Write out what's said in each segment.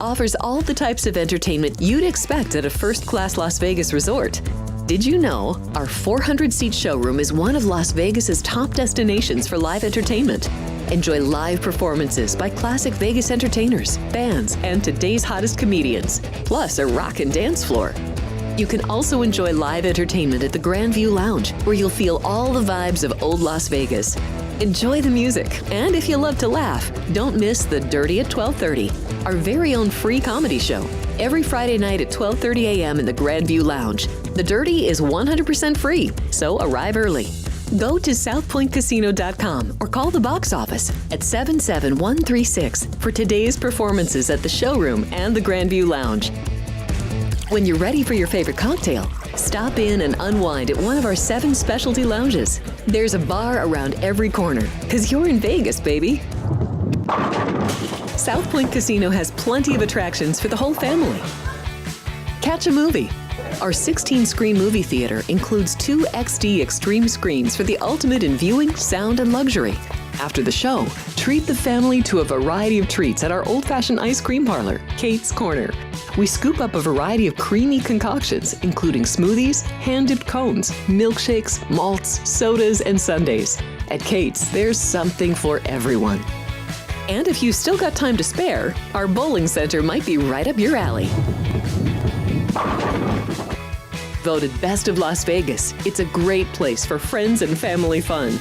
offers all the types of entertainment you'd expect at a first-class Las Vegas resort. Did you know our 400-seat showroom is one of Las Vegas's top destinations for live entertainment? Enjoy live performances by classic Vegas entertainers, bands, and today's hottest comedians, plus a rockin' dance floor. You can also enjoy live entertainment at the Grand View Lounge, where you'll feel all the vibes of old Las Vegas. Enjoy the music, and if you love to laugh, don't miss The Dirty at 12:30, our very own free comedy show, every Friday night at 12:30 a.m. in the Grand View Lounge. The Dirty is 100% free, so arrive early. Go to southpointcasino.com or call the box office at 77136 for today's performances at the showroom and the Grand View Lounge. When you're ready for your favorite cocktail, stop in and unwind at one of our 7 specialty lounges. There's a bar around every corner, because you're in Vegas, baby. South Point Casino has plenty of attractions for the whole family. Catch a movie. Our 16-screen movie theater includes 2 XD Extreme screens for the ultimate in viewing, sound, and luxury. After the show, treat the family to a variety of treats at our old-fashioned ice cream parlor, Kate's Corner. We scoop up a variety of creamy concoctions, including smoothies, hand-dipped cones, milkshakes, malts, sodas, and sundaes. At Kate's, there's something for everyone. And if you still got time to spare, our bowling center might be right up your alley. Voted Best of Las Vegas, it's a great place for friends and family fun.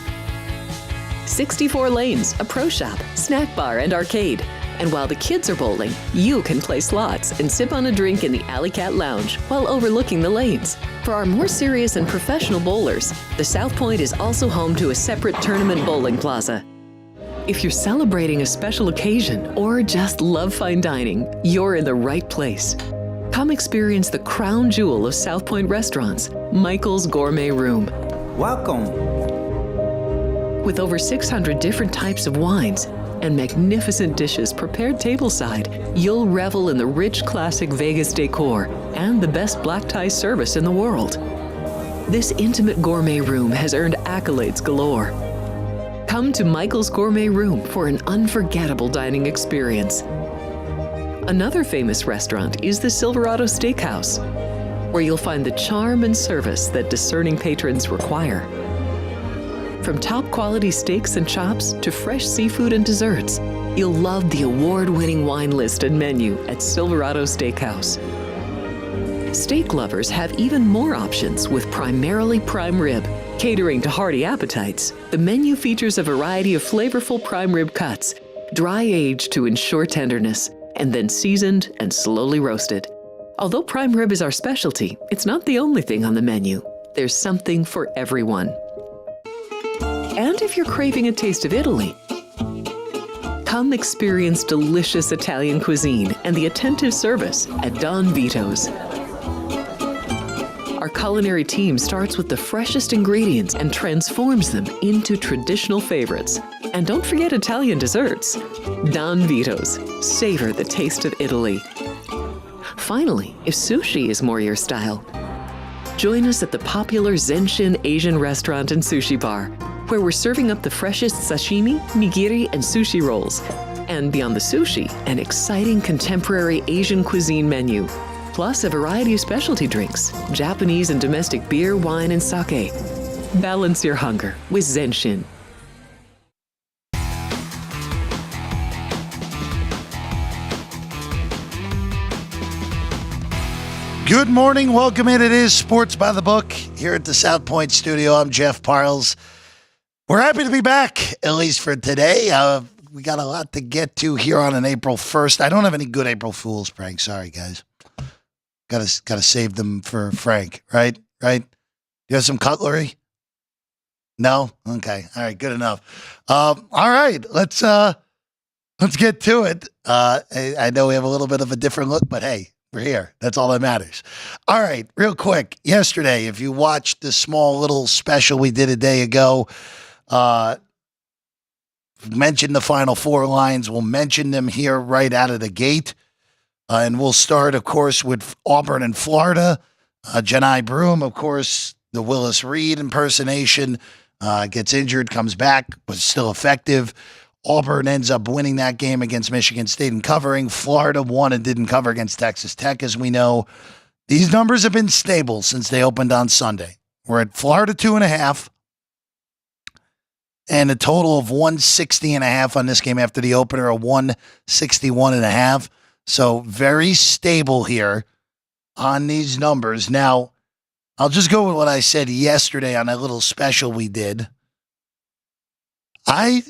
64 lanes, a pro shop, snack bar, and arcade. And while the kids are bowling, you can play slots and sip on a drink in the Alley Cat Lounge while overlooking the lanes. For our more serious and professional bowlers, the South Point is also home to a separate tournament bowling plaza. If you're celebrating a special occasion or just love fine dining, you're in the right place. Come experience the crown jewel of South Point restaurants, Michael's Gourmet Room. Welcome. With over 600 different types of wines and magnificent dishes prepared tableside, you'll revel in the rich classic Vegas decor and the best black tie service in the world. This intimate gourmet room has earned accolades galore. Come to Michael's Gourmet Room for an unforgettable dining experience. Another famous restaurant is the Silverado Steakhouse, where you'll find the charm and service that discerning patrons require. From top quality steaks and chops to fresh seafood and desserts, you'll love the award-winning wine list and menu at Silverado Steakhouse. Steak lovers have even more options with primarily prime rib. Catering to hearty appetites, the menu features a variety of flavorful prime rib cuts, dry-aged to ensure tenderness, and then seasoned and slowly roasted. Although prime rib is our specialty, it's not the only thing on the menu. There's something for everyone. And if you're craving a taste of Italy, come experience delicious Italian cuisine and the attentive service at Don Vito's. Our culinary team starts with the freshest ingredients and transforms them into traditional favorites. And don't forget Italian desserts. Don Vito's. Savor the taste of Italy. Finally, if sushi is more your style, join us at the popular Zenshin Asian restaurant and sushi bar, where we're serving up the freshest sashimi, nigiri, and sushi rolls. And beyond the sushi, an exciting contemporary Asian cuisine menu, plus a variety of specialty drinks, Japanese and domestic beer, wine, and sake. Balance your hunger with Zenshin. Good morning. Welcome in. It is Sports by the Book here at the South Point studio. I'm Jeff Parles. We're happy to be back, at least for today. We got a lot to get to here on an April 1st. I don't have any good April Fool's pranks. Sorry, guys. Gotta save them for Frank, right? You have some cutlery? No? Okay. All right. Good enough. All right. Let's get to it. I know we have a little bit of a different look, but hey, we're here. That's all that matters. All right, real quick. Yesterday, if you watched the small little special we did a day ago, mentioned the Final Four lines. We'll mention them here right out of the gate. And we'll start, of course, with Auburn and Florida. Janai Broome, of course, the Willis Reed impersonation, gets injured, comes back, but still effective. Auburn ends up winning that game against Michigan State and covering. Florida won and didn't cover against Texas Tech, as we know. These numbers have been stable since they opened on Sunday. We're at Florida 2.5 and a total of 160.5 on this game after the opener, a 161.5. So very stable here on these numbers. Now, I'll just go with what I said yesterday on that little special we did. I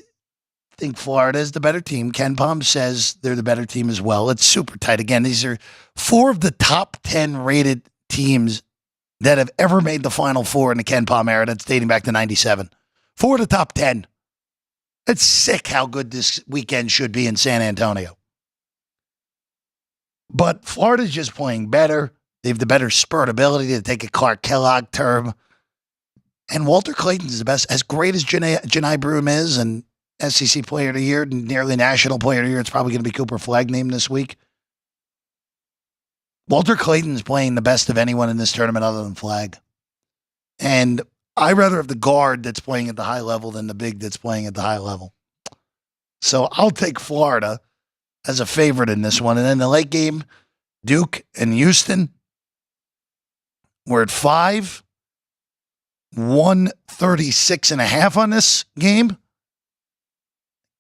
think Florida is the better team. Ken Pom says they're the better team as well. It's super tight. Again, these are 4 of the top 10 rated teams that have ever made the Final Four in the Ken Pom era. That's dating back to 97. 4 of the top 10. It's sick how good this weekend should be in San Antonio. But Florida's just playing better. They have the better spurt ability, to take a Clark Kellogg term. And Walter Clayton's the best. As great as Janai Broom is, and SEC Player of the Year, nearly National Player of the Year, it's probably going to be Cooper Flagg named this week. Walter Clayton's playing the best of anyone in this tournament other than Flagg. And I rather have the guard that's playing at the high level than the big that's playing at the high level. So I'll take Florida as a favorite in this one. And then the late game, Duke and Houston. We're at 5, 136.5 on this game.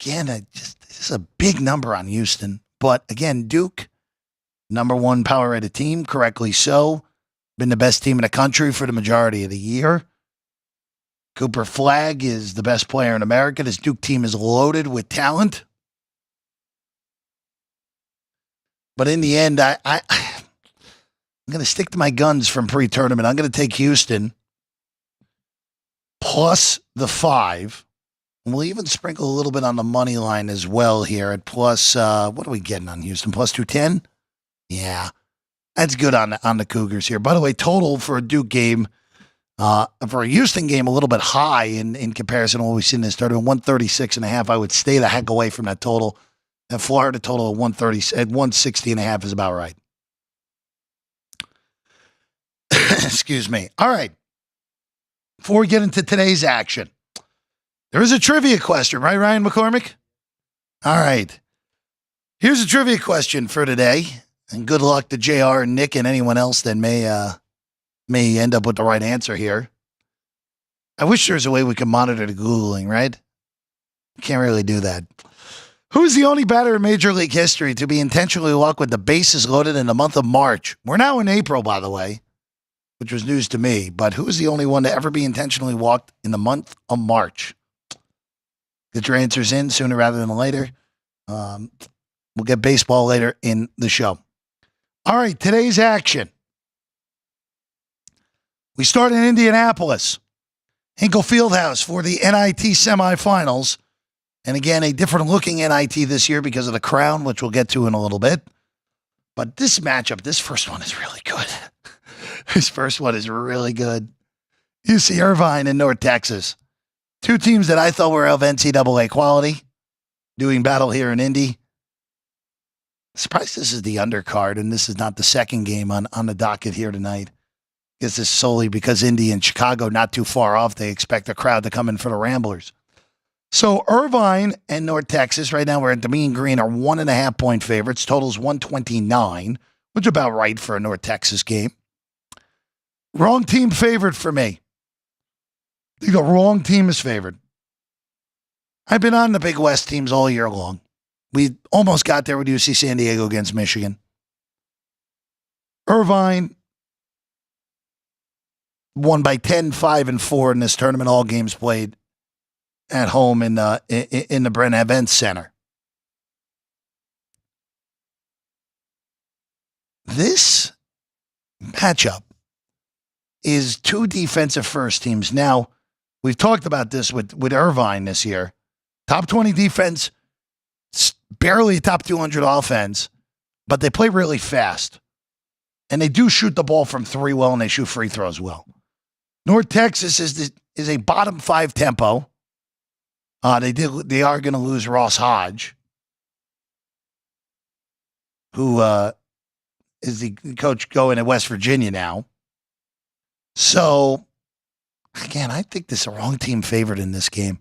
Again, this is a big number on Houston. But again, Duke, number 1 power-rated team, correctly so. Been the best team in the country for the majority of the year. Cooper Flagg is the best player in America. This Duke team is loaded with talent. But in the end, I'm going to stick to my guns from pre-tournament. I'm going to take Houston plus the 5. And we'll even sprinkle a little bit on the money line as well here at plus, what are we getting on Houston? Plus 210? Yeah, that's good on the Cougars here. By the way, total for a Duke game, for a Houston game, a little bit high in comparison to what we've seen in this tournament, 136.5. I would stay the heck away from that total. That Florida total of 130 at 160.5 is about right. Excuse me. All right. Before we get into today's action, there is a trivia question, right, Ryan McCormick? All right. Here's a trivia question for today, and good luck to JR and Nick and anyone else that may end up with the right answer here. I wish there was a way we could monitor the Googling, right? Can't really do that. Who's the only batter in Major League history to be intentionally walked with the bases loaded in the month of March? We're now in April, by the way, which was news to me, but who is the only one to ever be intentionally walked in the month of March? Get your answers in sooner rather than later. We'll get baseball later in the show. All right, today's action. We start in Indianapolis, Hinkle Fieldhouse for the NIT semifinals. And again, a different looking NIT this year because of the crown, which we'll get to in a little bit. But this matchup, this first one is really good. This first one is really good. UC Irvine and North Texas. 2 teams that I thought were of NCAA quality doing battle here in Indy. Surprised this is the undercard and this is not the second game on the docket here tonight. I guess this is solely because Indy and Chicago not too far off. They expect the crowd to come in for the Ramblers. So Irvine and North Texas, right now we're at the Mean Green, are 1.5 point favorites. Total's 129, which is about right for a North Texas game. Wrong team favored for me. I think the wrong team is favored. I've been on the Big West teams all year long. We almost got there with UC San Diego against Michigan. Irvine won by 10, 5, and 4 in this tournament. All games played at home in the Brent Events Center. This matchup is 2 defensive first teams. Now, we've talked about this with Irvine this year. Top 20 defense, barely a top 200 offense, but they play really fast. And they do shoot the ball from 3 well, and they shoot free throws well. North Texas is a bottom 5 tempo. They are going to lose Ross Hodge, who is the coach going at West Virginia now. So, again, I think this is the wrong team favorite in this game.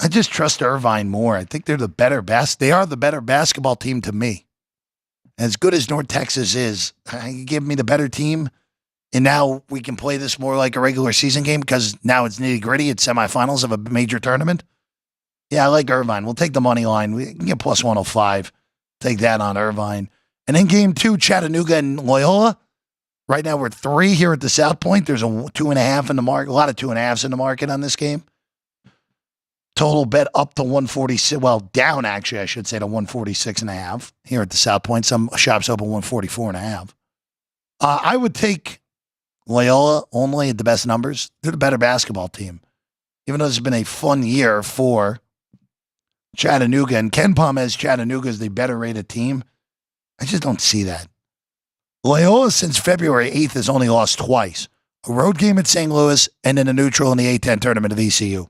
I just trust Irvine more. I think they're the better They are the better basketball team to me. As good as North Texas is, you give me the better team, and now we can play this more like a regular season game because now it's nitty-gritty. It's semifinals of a major tournament. Yeah, I like Irvine. We'll take the money line. We can get plus 105. Take that on Irvine. And then game 2, Chattanooga and Loyola. Right now we're 3 here at the South Point. There's a 2.5 in the market, a lot of 2.5s in the market on this game. Total bet up to 146. Well, down actually, I should say, to 146.5 here at the South Point. Some shops open 144.5. I would take Loyola only at the best numbers. They're the better basketball team. Even though it's been a fun year for Chattanooga, and Ken Palm has Chattanooga as the better rated team. I just don't see that. Loyola, since February 8th, has only lost twice. A road game at St. Louis and then a neutral in the A10 tournament of ECU.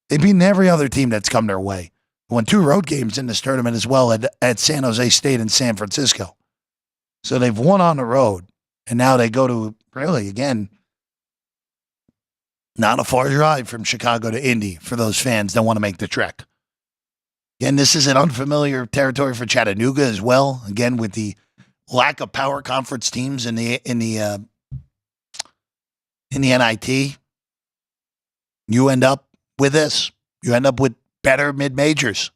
They've beaten every other team that's come their way. Won 2 road games in this tournament as well at San Jose State and San Francisco. So they've won on the road, and now they go to, really, again, not a far drive from Chicago to Indy for those fans that want to make the trek. Again, this is an unfamiliar territory for Chattanooga as well. Again, with the lack of power conference teams in the NIT, you end up with this. You end up with better mid-majors.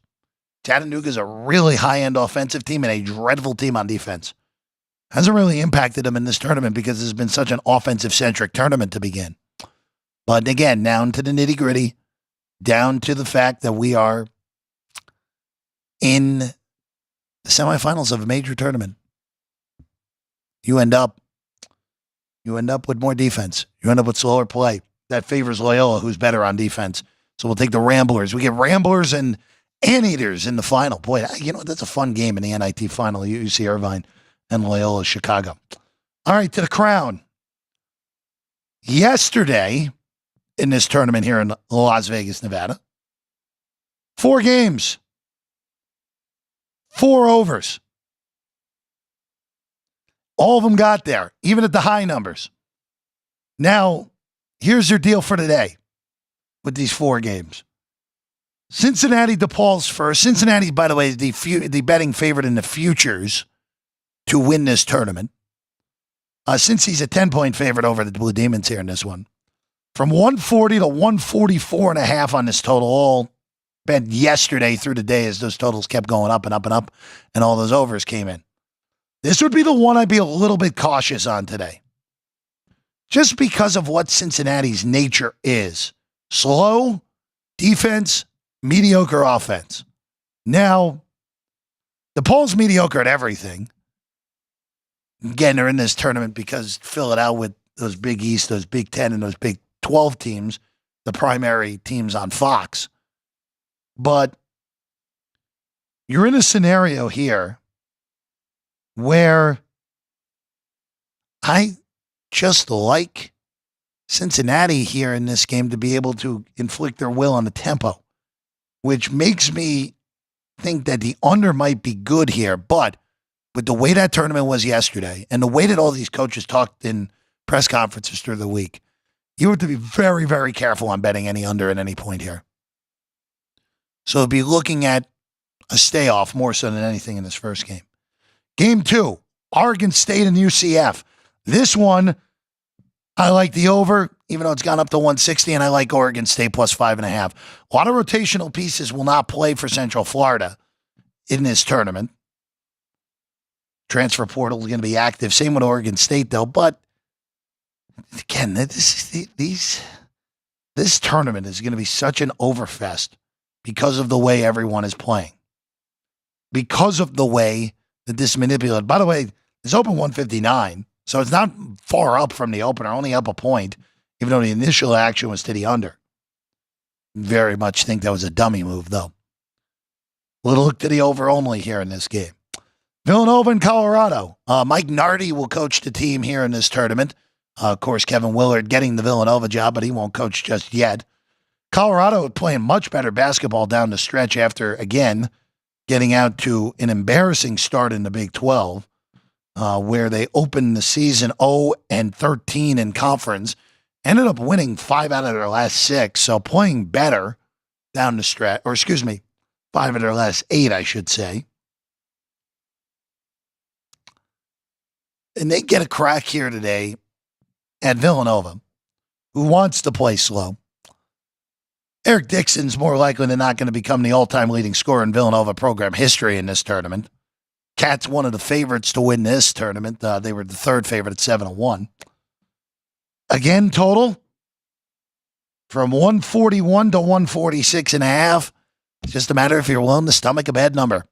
Chattanooga is a really high-end offensive team and a dreadful team on defense. Hasn't really impacted them in this tournament because it's been such an offensive-centric tournament to begin. But again, down to the nitty-gritty, down to the fact that we are in the semifinals of a major tournament. You end up with more defense. You end up with slower play. That favors Loyola, who's better on defense. So we'll take the Ramblers. We get Ramblers and Anteaters in the final. Boy, that's a fun game in the NIT final. You see Irvine and Loyola Chicago. All right, to the Crown. Yesterday, in this tournament here in Las Vegas, Nevada, 4 games, 4 overs. All of them got there, even at the high numbers. Now, here's their deal for today with these 4 games. Cincinnati, DePaul's first. Cincinnati, by the way, is the betting favorite in the futures to win this tournament. Since he's a 10-point favorite over the Blue Demons here in this one. From 140 to 144.5 on this total, all bet yesterday through the day as those totals kept going up and up and up, and all those overs came in. This would be the one I'd be a little bit cautious on today. Just because of what Cincinnati's nature is. Slow defense, mediocre offense. Now, DePaul's mediocre at everything. Again, they're in this tournament because fill it out with those Big East, those Big 10, and those Big 12 teams, the primary teams on Fox. But you're in a scenario here where I just like Cincinnati here in this game to be able to inflict their will on the tempo, which makes me think that the under might be good here. But with the way that tournament was yesterday and the way that all these coaches talked in press conferences through the week, you have to be very, very careful on betting any under at any point here. So be looking at a stay off more so than anything in this first game. Game 2, Oregon State and UCF. This one, I like the over, even though it's gone up to 160, and I like Oregon State plus 5.5. A lot of rotational pieces will not play for Central Florida in this tournament. Transfer portal is going to be active. Same with Oregon State, though. But again, this tournament is going to be such an overfest because of the way everyone is playing. Because of the way that this manipulated. By the way, it's open 159, so it's not far up from the opener, only up a point, even though the initial action was to the under. Very much think that was a dummy move, though. We'll look to the over only here in this game. Villanova and Colorado. Mike Nardi will coach the team here in this tournament. Of course, Kevin Willard getting the Villanova job, but he won't coach just yet. Colorado playing much better basketball down the stretch after, again, getting out to an embarrassing start in the Big 12, where they opened the season 0-13 in conference, ended up winning 5 out of their last 6, so playing better down the stretch, or excuse me, 5 of their last 8, I should say. And they get a crack here today at Villanova, who wants to play slow. Eric Dixon's more likely than not going to become the all-time leading scorer in Villanova program history in this tournament. Cat's one of the favorites to win this tournament. They were the third favorite at 7-1. Again, total from 141 to 146.5. It's just a matter if you're willing to stomach a bad number.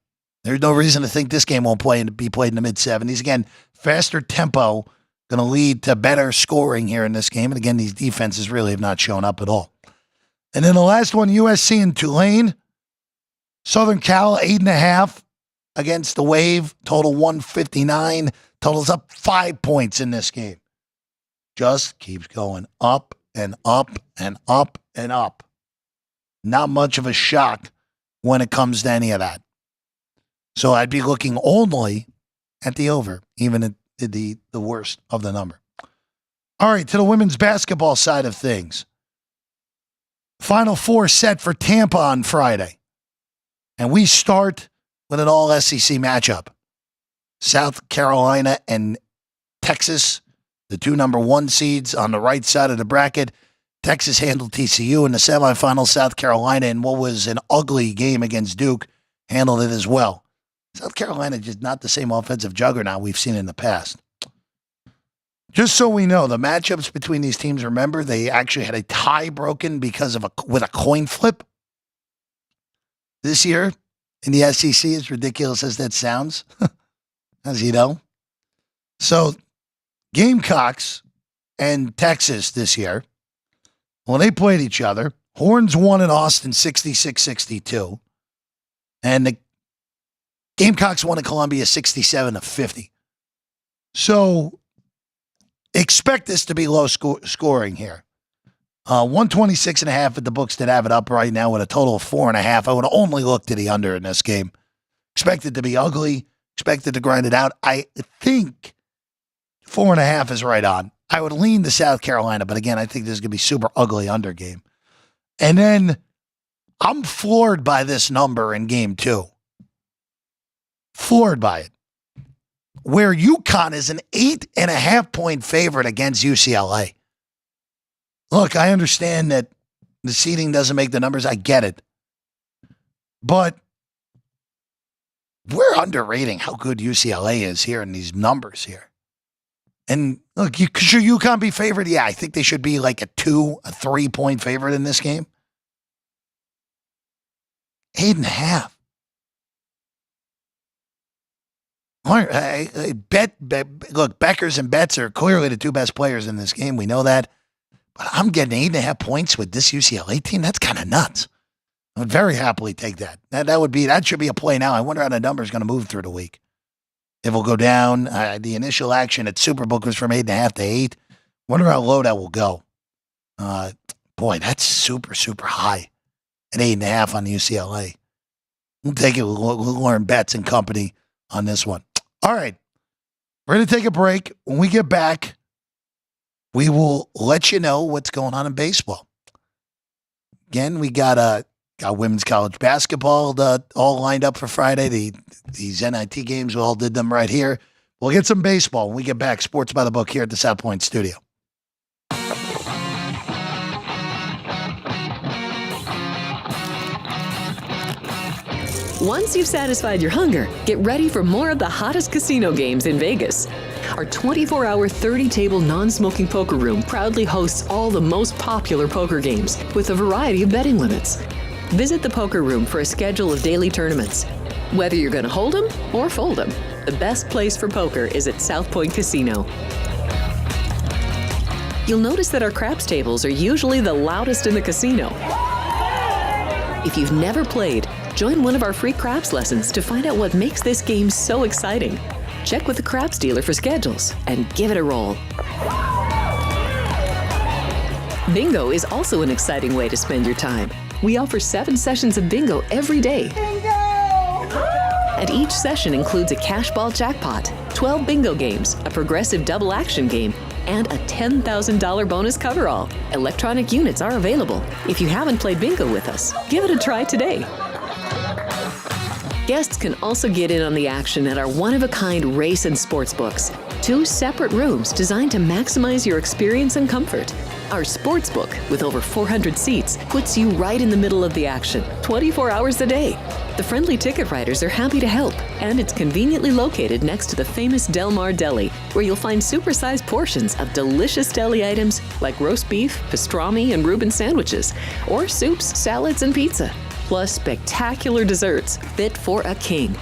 There's no reason to think this game won't be played in the mid-70s. Again, faster tempo going to lead to better scoring here in this game. And again, these defenses really have not shown up at all. And then the last one, USC and Tulane. Southern Cal, 8.5 against the Wave. Total 159. Total's up 5 points in this game. Just keeps going up and up and up and up. Not much of a shock when it comes to any of that. So I'd be looking only at the over, even at the worst of the number. All right, to the women's basketball side of things. Final Four set for Tampa on Friday. And we start with an all-SEC matchup. South Carolina and Texas, the 2 number 1 seeds on the right side of the bracket. Texas handled TCU in the semifinals. South Carolina, in what was an ugly game against Duke, handled it as well. South Carolina just not the same offensive juggernaut we've seen in the past. Just so we know, the matchups between these teams, remember, they actually had a tie broken because of with a coin flip. This year in the SEC, as ridiculous as that sounds, as you know. So Gamecocks and Texas this year, when they played each other, Horns won in Austin 66-62. And the Gamecocks won in Columbia 67-50. So expect this to be low scoring here. 126.5 at the books that have it up right now with a total of 4.5. I would only look to the under in this game. Expect it to be ugly. Expect it to grind it out. I think 4.5 is right on. I would lean to South Carolina, but again, I think this is going to be super ugly under game. And then I'm floored by this number in game 2. Floored by it. Where UConn is an 8.5 point favorite against UCLA. Look, I understand that the seeding doesn't make the numbers. I get it. But we're underrating how good UCLA is here in these numbers here. And look, should UConn be favored? Yeah, I think they should be like a 3 point favorite in this game. 8.5. Look, Beckers and Betts are clearly the 2 best players in this game. We know that. But I'm getting 8.5 points with this UCLA team. That's kind of nuts. I would very happily take that. That should be a play now. I wonder how the number is going to move through the week. If it'll go down, the initial action at Superbook was from 8.5 to 8. Wonder how low that will go. Boy, that's super, super high at 8.5 on UCLA. We'll take it with Lauren Betts and company on this one. All right. We're going to take a break. When we get back, we will let you know what's going on in baseball. Again, we got women's college basketball all lined up for Friday. These NIT games, we all did them right here. We'll get some baseball when we get back. Sports by the Book here at the South Point studio. Once you've satisfied your hunger, get ready for more of the hottest casino games in Vegas. Our 24-hour, 30-table non-smoking poker room proudly hosts all the most popular poker games with a variety of betting limits. Visit the poker room for a schedule of daily tournaments. Whether you're going to hold 'em or fold 'em, the best place for poker is at South Point Casino. You'll notice that our craps tables are usually the loudest in the casino. If you've never played, join one of our free craps lessons to find out what makes this game so exciting. Check with the craps dealer for schedules and give it a roll. Bingo is also an exciting way to spend your time. We offer 7 sessions of bingo every day. Bingo! And each session includes a cash ball jackpot, 12 bingo games, a progressive double action game, and a $10,000 bonus coverall. Electronic units are available. If you haven't played bingo with us, give it a try today. Guests can also get in on the action at our one-of-a-kind race and sports books. 2 separate rooms designed to maximize your experience and comfort. Our sports book, with over 400 seats, puts you right in the middle of the action, 24 hours a day. The friendly ticket writers are happy to help, and it's conveniently located next to the famous Del Mar Deli, where you'll find supersized portions of delicious deli items like roast beef, pastrami, and Reuben sandwiches, or soups, salads, and pizza, plus spectacular desserts fit for a king.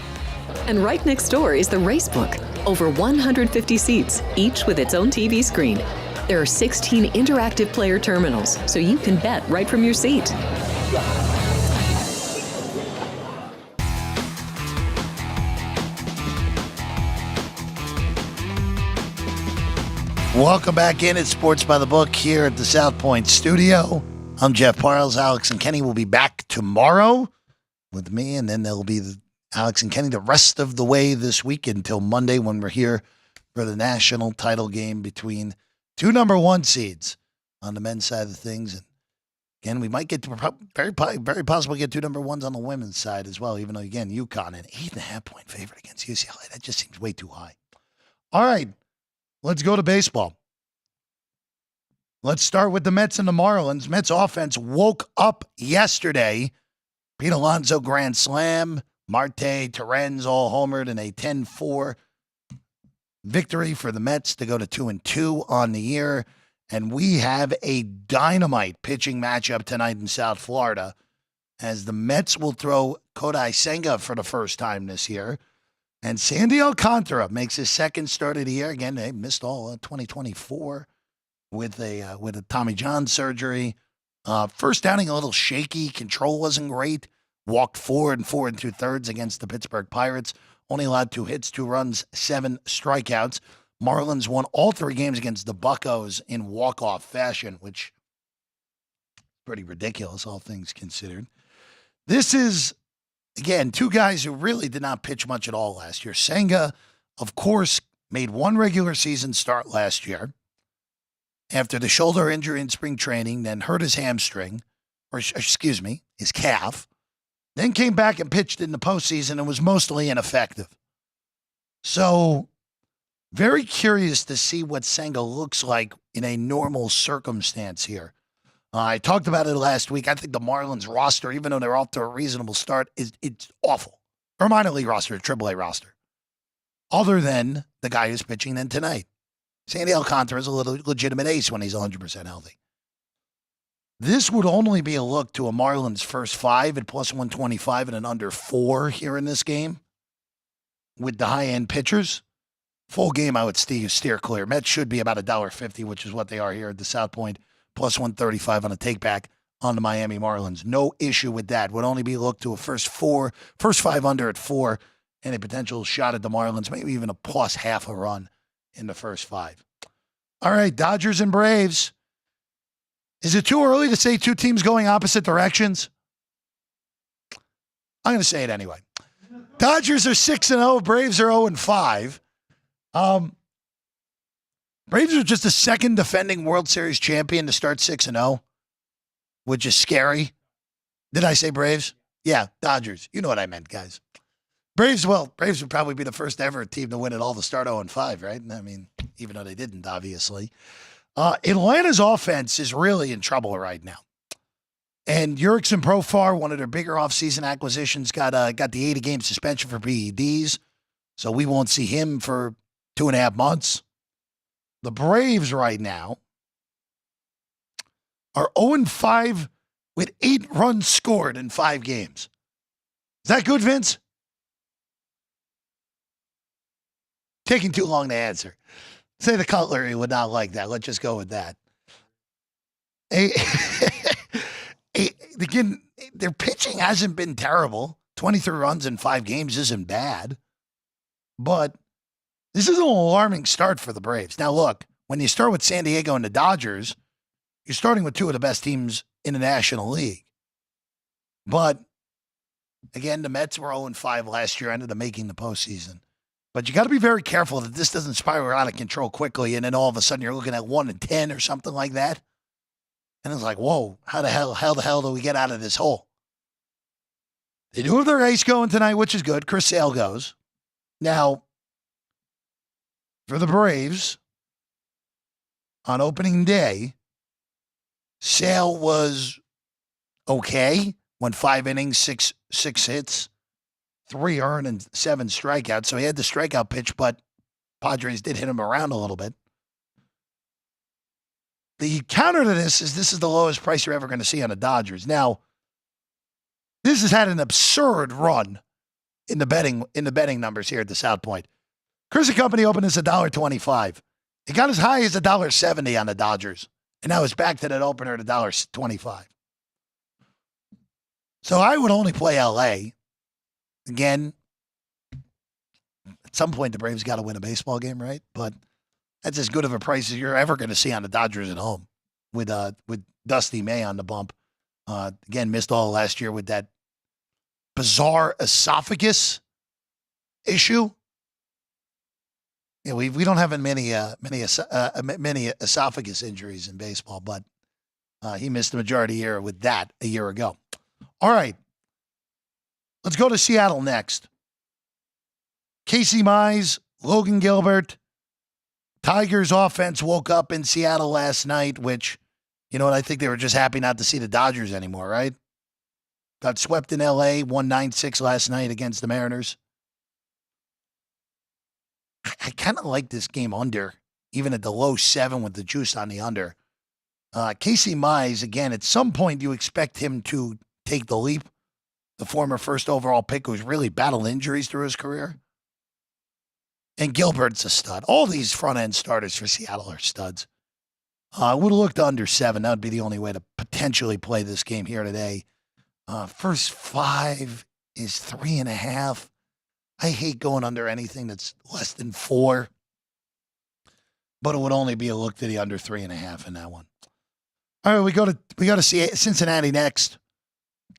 And right next door is the race book, over 150 seats, each with its own TV screen. There are 16 interactive player terminals, so you can bet right from your seat. Welcome back in at Sports by the Book here at the South Point studio. I'm Jeff Parles. Alex and Kenny will be back tomorrow with me, and then there'll be Alex and Kenny the rest of the way this week until Monday when we're here for the national title game between 2 number 1 seeds on the men's side of things. And again, we might get to very possibly get 2 number 1s on the women's side as well, even though, again, UConn, an 8.5-point favorite against UCLA. That just seems way too high. All right, let's go to baseball. Let's start with the Mets and the Marlins. Mets offense woke up yesterday. Pete Alonso grand slam. Marte, Terens all homered in a 10-4 victory for the Mets to go to 2-2 on the year. And we have a dynamite pitching matchup tonight in South Florida as the Mets will throw Kodai Senga for the first time this year. And Sandy Alcantara makes his second start of the year. Again, they missed all of 2024 with a Tommy John surgery. First outing a little shaky. Control wasn't great. Walked 4 2/3 against the Pittsburgh Pirates. Only allowed 2 hits, 2 runs, 7 strikeouts. Marlins won all 3 games against the Buccos in walk-off fashion, which is pretty ridiculous, all things considered. This is, again, 2 guys who really did not pitch much at all last year. Senga, of course, made 1 regular season start last year after the shoulder injury in spring training, then hurt his hamstring, or excuse me, his calf. Then came back and pitched in the postseason and was mostly ineffective. So, very curious to see what Senga looks like in a normal circumstance here. I talked about it last week. I think the Marlins roster, even though they're off to a reasonable start, it's awful. Or minor league roster, AAA roster. Other than the guy who's pitching then tonight. Sandy Alcantara is a little legitimate ace when he's 100% healthy. This would only be a look to a Marlins first 5 at plus 125 and an under 4 here in this game with the high-end pitchers. Full game, I would steer clear. Mets should be about $1.50, which is what they are here at the South Point, plus 135 on a take-back on the Miami Marlins. No issue with that. Would only be a look to a first 5 under at 4, and a potential shot at the Marlins, maybe even a plus half a run in the first 5. All right, Dodgers and Braves. Is it too early to say 2 teams going opposite directions? I'm going to say it anyway. Dodgers are 6-0. Braves are 0-5. Braves are just the second defending World Series champion to start 6-0, which is scary. Did I say Braves? Yeah, Dodgers. You know what I meant, guys. Braves would probably be the first ever team to win it all to start 0-5, right? I mean, even though they didn't, obviously. Atlanta's offense is really in trouble right now. And Jurickson Profar, one of their bigger offseason acquisitions, got the 80-game suspension for PEDs. So we won't see him for 2.5 months. The Braves right now are 0-5 with 8 runs scored in 5 games. Is that good, Vince? Taking too long to answer. Say the Cutlery would not like that. Let's just go with that. Again, their pitching hasn't been terrible. 23 runs in 5 games isn't bad. But this is an alarming start for the Braves. Now, look, when you start with San Diego and the Dodgers, you're starting with 2 of the best teams in the National League. But, again, the Mets were 0-5 last year, ended up making the postseason. But you got to be very careful that this doesn't spiral out of control quickly, and then all of a sudden you're looking at 1-10 or something like that. And it's like, whoa, how the hell do we get out of this hole? They do have their ace going tonight, which is good. Chris Sale goes. Now, for the Braves, on opening day, Sale was okay. Went 5 innings, six hits, 3 earned, and 7 strikeouts. So he had the strikeout pitch, but Padres did hit him around a little bit. The counter to this is the lowest price you're ever going to see on the Dodgers. Now, this has had an absurd run in the betting numbers here at the South Point. Chris and Company opened as $1.25. It got as high as $1.70 on the Dodgers, and now it's back to that opener at $1.25. So I would only play LA. Again, at some point the Braves got to win a baseball game, right? But that's as good of a price as you're ever going to see on the Dodgers at home with Dusty May on the bump. Again, missed all last year with that bizarre esophagus issue. Yeah, we don't have many esophagus injuries in baseball, but he missed the majority of the year with that a year ago. All right, let's go to Seattle next. Casey Mize, Logan Gilbert, Tigers offense woke up in Seattle last night, which, you know what, I think they were just happy not to see the Dodgers anymore, right? Got swept in L.A., won 9-6 last night against the Mariners. I kind of like this game under, even at the low 7 with the juice on the under. Casey Mize, again, at some point you expect him to take the leap. The former first overall pick who's really battled injuries through his career. And Gilbert's a stud. All these front-end starters for Seattle are studs. I would have looked under 7. That would be the only way to potentially play this game here today. First 5 is 3.5. I hate going under anything that's less than 4. But it would only be a look to the under 3.5 in that one. All right, we go to see Cincinnati next.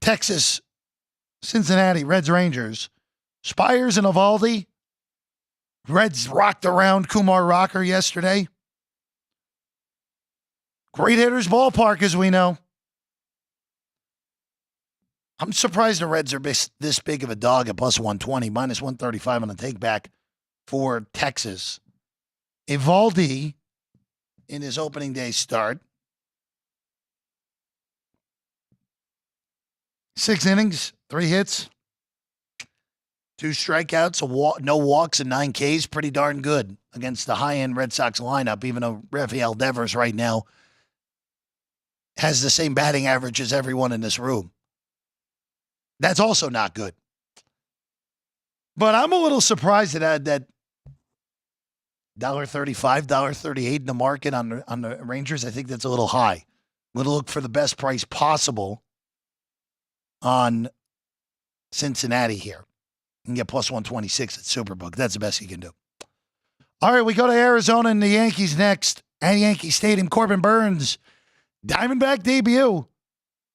Texas, Cincinnati, Reds, Rangers. Spires and Evaldi. Reds rocked around Kumar Rocker yesterday. Great hitters ballpark, as we know. I'm surprised the Reds are this big of a dog at plus 120, minus 135 on the takeback for Texas. Evaldi, in his opening day start, 6 innings, 3 hits, 2 strikeouts, no walks, and 9 Ks. Pretty darn good against the high-end Red Sox lineup, even though Rafael Devers right now has the same batting average as everyone in this room. That's also not good. But I'm a little surprised at that $1.35, $1.38 in the market on the Rangers. I think that's a little high. I'm going to look for the best price possible on Cincinnati here. You can get plus 126 at Superbook. That's the best you can do. All right, we go to Arizona and the Yankees next. At Yankee Stadium, Corbin Burns, Diamondback debut.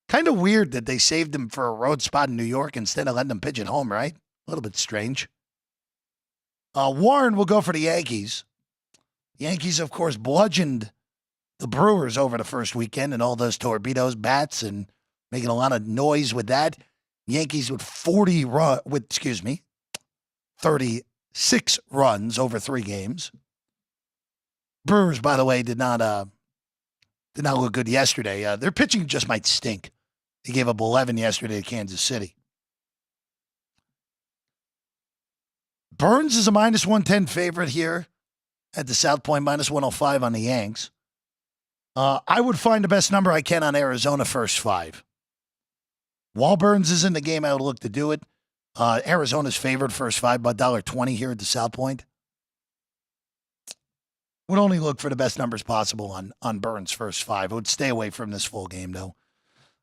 Kind of weird that they saved him for a road spot in New York instead of letting him pitch at home, right? A little bit strange. Warren will go for the Yankees. Yankees, of course, bludgeoned the Brewers over the first weekend and all those torpedoes, bats, and making a lot of noise with that. Yankees with 36 runs over 3 games. Brewers, by the way, did not look good yesterday. Their pitching just might stink. They gave up 11 yesterday to Kansas City. Burns is a minus 110 favorite here at the South Point, minus 105 on the Yanks. I would find the best number I can on Arizona first 5. While Burns is in the game, I would look to do it. Arizona's favored first 5 by $1.20 here at the South Point. Would only look for the best numbers possible on Burns' first 5. I would stay away from this full game, though.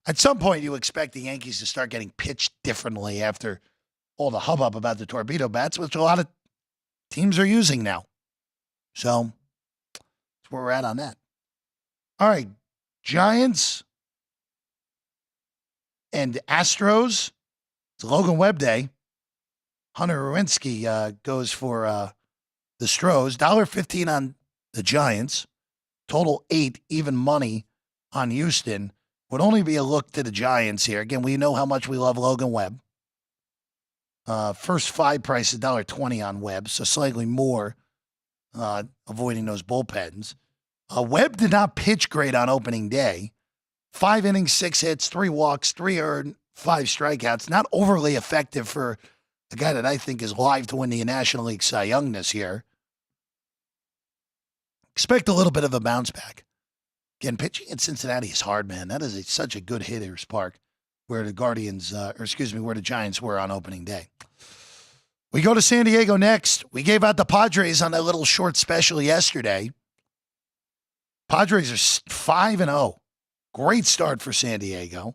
At some point, you expect the Yankees to start getting pitched differently after all the hubbub about the torpedo bats, which a lot of teams are using now. So that's where we're at on that. All right, Giants and Astros. It's Logan Webb Day. Hunter Rowinski goes for the Stros. $1.15 on the Giants. Total 8, even money on Houston. Would only be a look to the Giants here. Again, we know how much we love Logan Webb. First 5 price is $1.20 on Webb, so slightly more, avoiding those bullpens. Webb did not pitch great on opening day. 5 innings, 6 hits, 3 walks, 3 earned, 5 strikeouts. Not overly effective for a guy that I think is live to win the National League Cy Young this year. Expect a little bit of a bounce back. Again, pitching in Cincinnati is hard, man. That is such a good hitter's park where the where the Giants were on opening day. We go to San Diego next. We gave out the Padres on that little short special yesterday. Padres are 5-0. Great start for San Diego.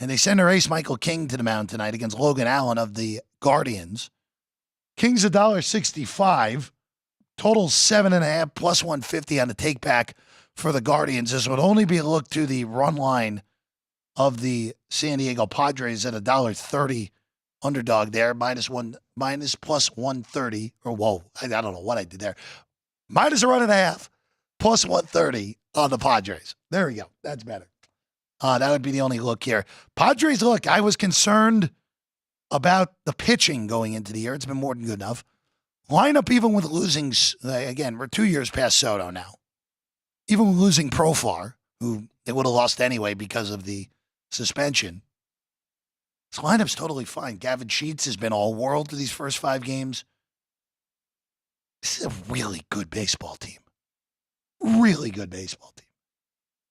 And they send their ace Michael King to the mound tonight against Logan Allen of the Guardians. King's $1.65. Total 7.5 plus 150 on the take back for the Guardians. This would only be a look to the run line of the San Diego Padres at $1.30 underdog there, minus plus 130. Or whoa, I don't know what I did there. Minus a run and a half, plus 130 on the Padres. There we go. That's better. That would be the only look here. Padres, look, I was concerned about the pitching going into the year. It's been more than good enough. Lineup, even with losing, again, we're 2 years past Soto now. Even with losing Profar, who they would have lost anyway because of the suspension. This lineup's totally fine. Gavin Sheets has been all world to these first 5 games. This is a really good baseball team. Really good baseball team.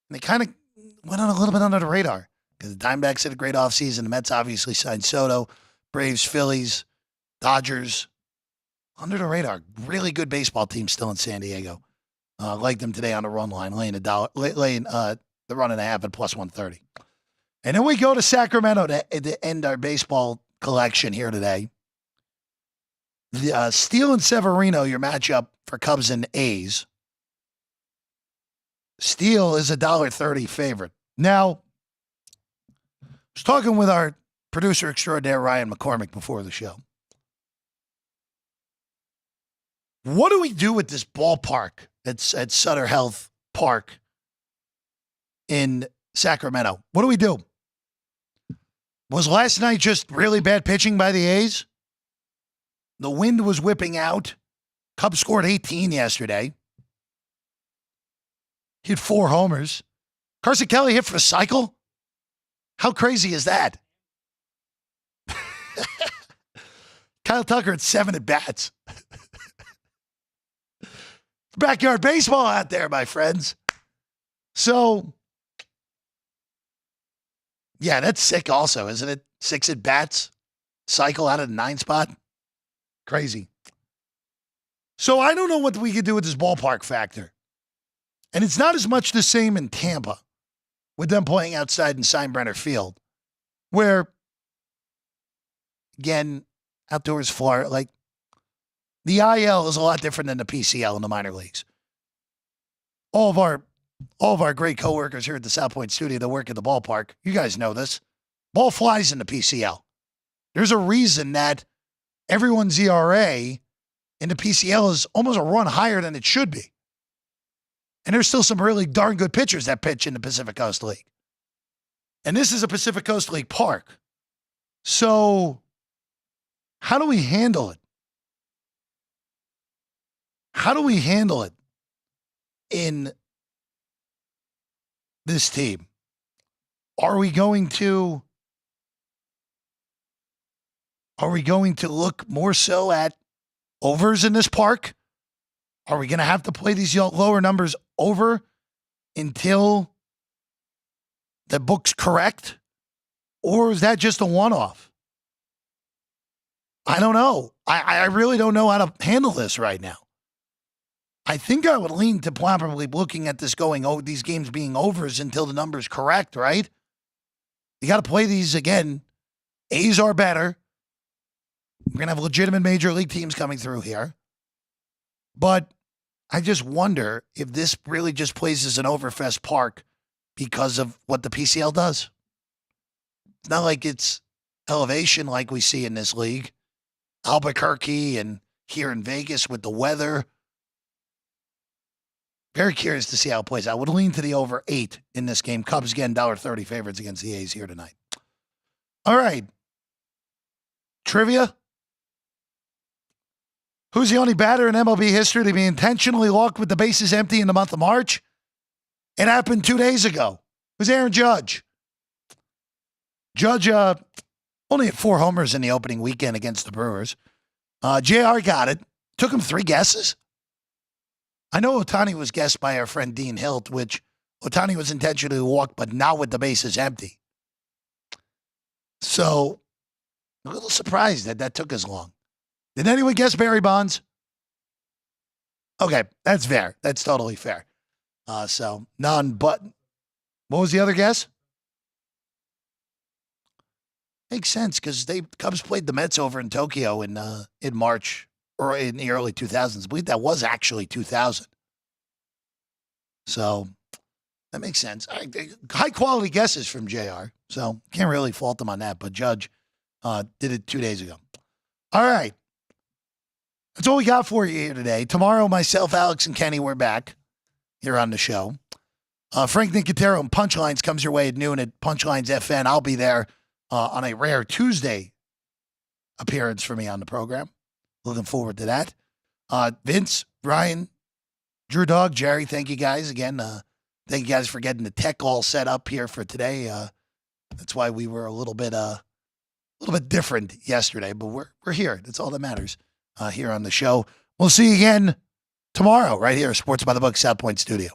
And they kind of went on a little bit under the radar because the Diamondbacks had a great offseason. The Mets obviously signed Soto. Braves, Phillies, Dodgers. Under the radar. Really good baseball team still in San Diego. Like them today on the run line, laying the run and a half at plus 130. And then we go to Sacramento to end our baseball collection here today. The Steele and Severino, your matchup for Cubs and A's. Steele is $1.30 favorite. Now, I was talking with our producer extraordinaire, Ryan McCormick, before the show. What do we do with this ballpark that's at Sutter Health Park in Sacramento? What do we do? Was last night just really bad pitching by the A's? The wind was whipping out. Cubs scored 18 yesterday. He had 4 homers. Carson Kelly hit for the cycle? How crazy is that? Kyle Tucker had 7 at-bats. Backyard baseball out there, my friends. So, yeah, that's sick also, isn't it? 6 at-bats, cycle out of the 9 spot. Crazy. So I don't know what we could do with this ballpark factor. And it's not as much the same in Tampa with them playing outside in Steinbrenner Field, where, again, outdoors Florida, like, the IL is a lot different than the PCL in the minor leagues. All of our great coworkers here at the South Point studio that work at the ballpark, you guys know this. Ball flies in the PCL. There's a reason that everyone's ERA in the PCL is almost a run higher than it should be. And there's still some really darn good pitchers that pitch in the Pacific Coast League. And this is a Pacific Coast League park. So how do we handle it? How do we handle it in this team? Are we going to look more so at overs in this park? Are we going to have to play these lower numbers over until the book's correct? Or is that just a one-off? I don't know. I really don't know how to handle this right now. I think I would lean to probably looking at this going, these games being overs until the number's correct, right? You got to play these again. A's are better. We're going to have legitimate major league teams coming through here. But I just wonder if this really just plays as an overfest park because of what the PCL does. It's not like it's elevation like we see in this league. Albuquerque and here in Vegas with the weather. Very curious to see how it plays. I would lean to the over 8 in this game. Cubs again, $1.30 favorites against the A's here tonight. All right. Trivia. Who's the only batter in MLB history to be intentionally walked with the bases empty in the month of March? It happened 2 days ago. It was Aaron Judge. Judge only had 4 homers in the opening weekend against the Brewers. JR got it. Took him 3 guesses. I know Ohtani was guessed by our friend Dean Hilt, which Ohtani was intentionally walked, but not with the bases empty. So, I'm a little surprised that took as long. Did anyone guess Barry Bonds? Okay, that's fair. That's totally fair. So, none but. What was the other guess? Makes sense because Cubs played the Mets over in Tokyo in March or in the early 2000s. I believe that was actually 2000. So that makes sense. High quality guesses from JR. So can't really fault him on that. But Judge did it 2 days ago. All right. That's all we got for you here today. Tomorrow, myself, Alex, and Kenny, we're back here on the show. Frank Nicotero and Punchlines comes your way at noon at Punchlines FN. I'll be there on a rare Tuesday appearance for me on the program. Looking forward to that. Vince, Ryan, Drew Dog, Jerry, thank you guys again. Thank you guys for getting the tech all set up here for today. That's why we were a little bit different yesterday, but we're here. That's all that matters here on the show. We'll see you again tomorrow right here, Sports by the Book, South Point Studio.